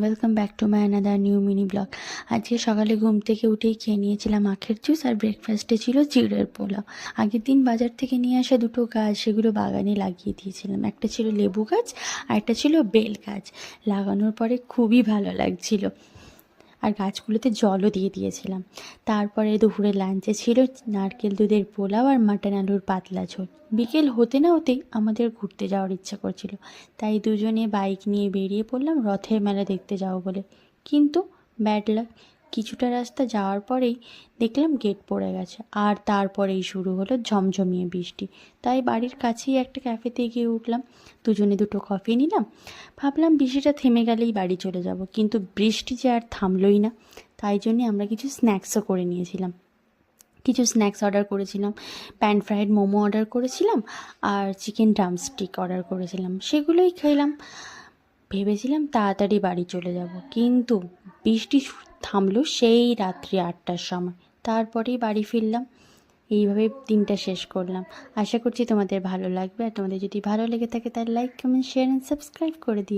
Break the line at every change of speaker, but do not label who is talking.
Welcome back to my another new mini blog. আজকে সকালে ঘুম থেকে উঠেই খেয়ে নিয়েছিলাম আখের জুস, আর ব্রেকফাস্টে ছিল চিড়ের পোলাও। আগের দিন বাজার থেকে নিয়ে আসা দুটো গাছ, সেগুলো বাগানে লাগিয়ে দিয়েছিলাম। একটা ছিল লেবু গাছ আর একটা ছিল বেল গাছ। লাগানোর পরে খুবই ভালো লাগছিল, আর গাছগুলোতে জলও দিয়ে দিয়েছিলাম। তারপরে দুপুরে লাঞ্চে ছিল নারকেল দুধের পোলাও আর মাটন আলুর পাতলা ঝোল। বিকেল হতে না হতেই আমাদের ঘুরতে যাওয়ার ইচ্ছা করছিল, তাই দুজনে বাইক নিয়ে বেরিয়ে পড়লাম রথের মেলা দেখতে যাবো বলে। কিন্তু ব্যাড লাক, কিছুটা রাস্তা যাওয়ার পরেই দেখলাম গেট পড়ে গেছে, আর তারপরেই শুরু হলো ঝমঝমিয়ে বৃষ্টি। তাই বাড়ির কাছেই একটা ক্যাফেতে গিয়ে উঠলাম, দুজনে দুটো কফি নিলাম। ভাবলাম বৃষ্টিটা থেমে গেলেই বাড়ি চলে যাব, কিন্তু বৃষ্টি যে আর থামলই না। তাই জন্যে আমরা কিছু স্ন্যাক্সও করে নিয়েছিলাম। কিছু স্ন্যাক্স অর্ডার করেছিলাম, প্যান ফ্রাইড মোমো অর্ডার করেছিলাম, আর চিকেন ড্রামস্টিক অর্ডার করেছিলাম। সেগুলোই খেলাম। ভেবেছিলাম তাড়াতাড়ি বাড়ি চলে যাব, কিন্তু বৃষ্টি থামলো সেই রাত্রি 8টার সময়। তারপরেই বাড়ি ফিরলাম। এইভাবে দিনটা শেষ করলাম। আশা করছি তোমাদের ভালো লাগবে, আর তোমাদের যদি ভালো লেগে থাকে তাহলে like, comment, share and subscribe করে দিও।